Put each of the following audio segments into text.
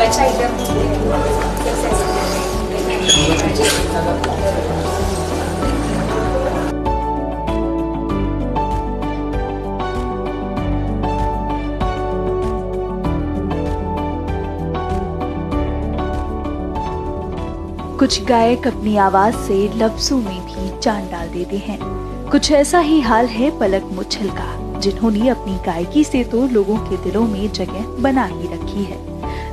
बच्चा एकदम कुछ गायक अपनी आवाज से लफ्जों में भी जान डाल देते हैं। कुछ ऐसा ही हाल है पलक मुच्छल का, जिन्होंने अपनी गायकी से तो लोगों के दिलों में जगह बना ही रखी है।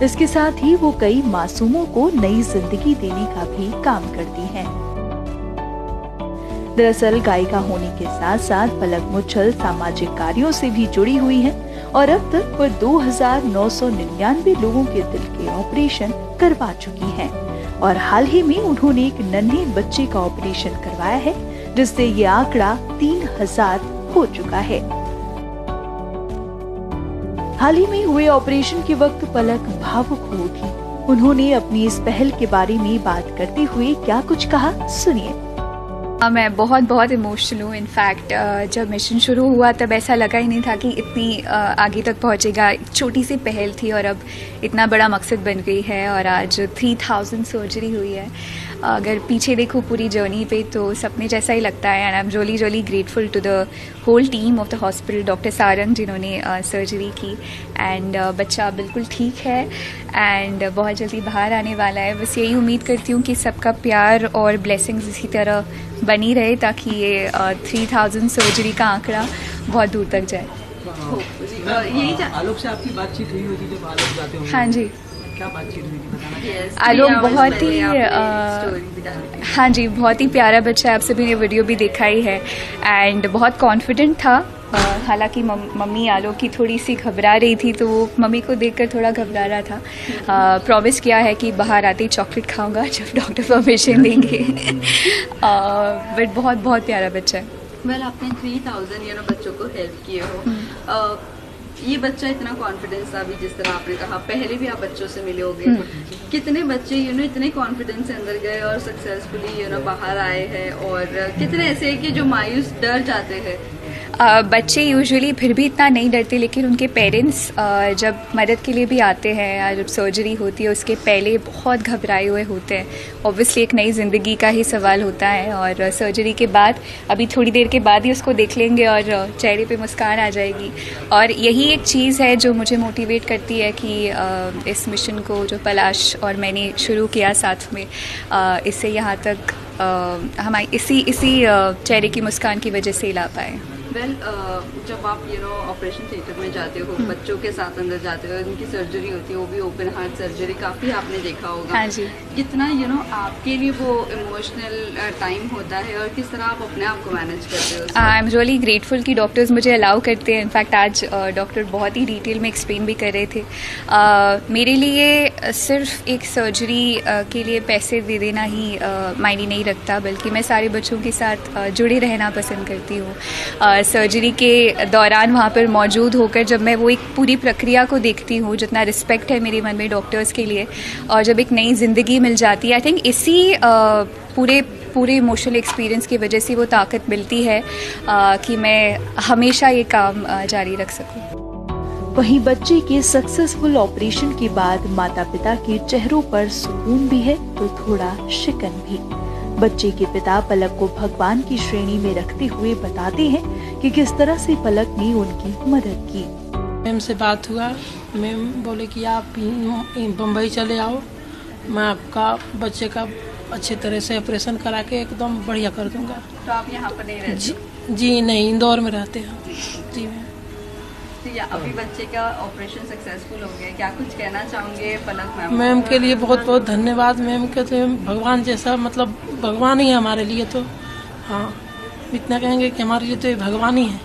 इसके साथ ही वो कई मासूमों को नई जिंदगी देने का भी काम करती हैं। दरअसल गायिका होने के साथ साथ पलक मुच्छल सामाजिक कार्यों से भी जुड़ी हुई हैं और अब तक वो 2999 लोगों के दिल के ऑपरेशन करवा चुकी हैं। और हाल ही में उन्होंने एक नन्हे बच्चे का ऑपरेशन करवाया है, जिससे ये आंकड़ा 3000 हो चुका है। हाल ही में हुए ऑपरेशन के वक्त पलक भावुक हो उठी। उन्होंने अपनी इस पहल के बारे में बात करते हुए क्या कुछ कहा, सुनिए। मैं बहुत इमोशनल हूँ। इनफैक्ट जब मिशन शुरू हुआ तब ऐसा लगा ही नहीं था कि इतनी आगे तक पहुँचेगा। एक छोटी सी पहल थी और अब इतना बड़ा मकसद बन गई है और आज 3000 सर्जरी हुई है। अगर पीछे देखो पूरी जर्नी पे तो सपने जैसा ही लगता है। And I am really grateful to the whole team of the hospital, doctor Sarang जिन्होंने सर्जरी की। एंड बच्चा बिल्कुल ठीक है एंड बहुत जल्दी बाहर आने वाला है। बस यही उम्मीद करती हूँ कि सबका प्यार और ब्लेसिंग्स इसी तरह बनी रहे ताकि ये 3000 सर्जरी का आंकड़ा बहुत दूर तक जाए। यही आलोक से आपकी बातचीत हुई होगी जब आलोक जाते होंगे? हाँ जी, क्या बातचीत हुई थी बताना? आलोक बहुत ही हाँ जी, बहुत ही प्यारा बच्चा है। आप सभी ने वीडियो भी देखा ही है एंड बहुत कॉन्फिडेंट था। हालांकि मम्मी आलोक की थोड़ी सी घबरा रही थी, तो वो मम्मी को देखकर थोड़ा घबरा रहा था। प्रॉमिस किया है कि बाहर आते ही चॉकलेट खाऊंगा जब डॉक्टर परमिशन देंगे। बट बहुत प्यारा बच्चा है। वेल, आपने 3000 बच्चों को हेल्प किए हो। ये बच्चा इतना कॉन्फिडेंस था, अभी जिस तरह आपने कहा, पहले भी आप बच्चों से मिले होंगे। कितने बच्चे इतने कॉन्फिडेंस से अंदर गए और सक्सेसफुली बाहर आए हैं, और कितने ऐसे हैं कि जो मायूस डर जाते हैं? बच्चे यूजुअली फिर भी इतना नहीं डरते, लेकिन उनके पेरेंट्स जब मदद के लिए भी आते हैं या जब सर्जरी होती है उसके पहले बहुत घबराए हुए होते हैं। ऑब्वियसली एक नई ज़िंदगी का ही सवाल होता है और सर्जरी के बाद अभी थोड़ी देर के बाद ही उसको देख लेंगे और चेहरे पे मुस्कान आ जाएगी। और यही एक चीज़ है जो मुझे मोटिवेट करती है कि इस मिशन को जो पलाश और मैंने शुरू किया साथ में, इससे यहाँ तक हमारी इसी चेहरे की मुस्कान की वजह से ला पाए। वेल, जब आप ऑपरेशन थिएटर में जाते हो, बच्चों के साथ अंदर जाते हो, उनकी सर्जरी होती है, वो भी ओपन हार्ट सर्जरी, काफ़ी आपने देखा होगा। हाँ जी। कितना आपके लिए वो इमोशनल टाइम होता है और किस तरह आप अपने आप को मैनेज करते हो? आई एम रियली ग्रेटफुल कि डॉक्टर्स मुझे अलाउ करते हैं। इनफैक्ट आज डॉक्टर बहुत ही डिटेल में एक्सप्लेन भी कर रहे थे। मेरे लिए सिर्फ एक सर्जरी के लिए पैसे दे देना ही मायने नहीं रखता, बल्कि मैं सारे बच्चों के साथ जुड़े रहना पसंद करती हूँ। सर्जरी के दौरान वहाँ पर मौजूद होकर जब मैं वो एक पूरी प्रक्रिया को देखती हूँ, जितना रिस्पेक्ट है मेरे मन में डॉक्टर्स के लिए, और जब एक नई ज़िंदगी मिल जाती है, आई थिंक इसी पूरे इमोशनल एक्सपीरियंस की वजह से वो ताकत मिलती है कि मैं हमेशा ये काम जारी रख सकूँ। वहीं बच्चे के सक्सेसफुल ऑपरेशन के बाद माता पिता के चेहरों पर सुकून भी है तो थोड़ा शिकन भी। बच्चे के पिता पलक को भगवान की श्रेणी में रखते हुए बताते हैं कि किस तरह से पलक ने उनकी मदद की। मैम से बात हुआ, मैम बोले कि आप बम्बई चले आओ, मैं आपका बच्चे का अच्छे तरह से ऑपरेशन करा के एकदम बढ़िया कर दूंगा। तो आप यहाँ पर नहीं रहते? जी नहीं, इंदौर में रहते हैं। जी मैम। अभी बच्चे का ऑपरेशन सक्सेसफुल हो गया, क्या कुछ कहना चाहोगे पलक मैम? मैम के लिए बहुत धन्यवाद। मैम के तो भगवान जैसा, मतलब भगवान ही है हमारे लिए। तो हाँ, इतना कहेंगे कि हमारे लिए तो ये भगवान ही है।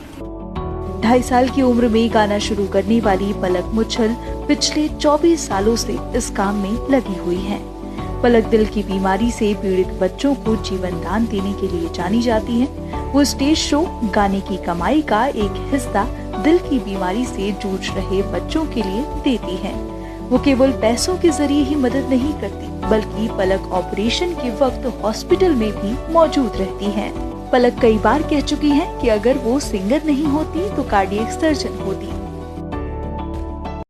2.5 साल की उम्र में गाना शुरू करने वाली पलक मुच्छल पिछले 24 सालों से इस काम में लगी हुई हैं। पलक दिल की बीमारी से पीड़ित बच्चों को जीवन दान देने के लिए जानी जाती हैं। वो स्टेज शो, गाने की कमाई का एक हिस्सा दिल की बीमारी से जूझ रहे बच्चों के लिए देती हैं। वो केवल पैसों के जरिए ही मदद नहीं करती, बल्कि पलक ऑपरेशन के वक्त हॉस्पिटल में भी मौजूद रहती हैं। पलक कई बार कह चुकी हैं कि अगर वो सिंगर नहीं होती तो कार्डियक सर्जन होती।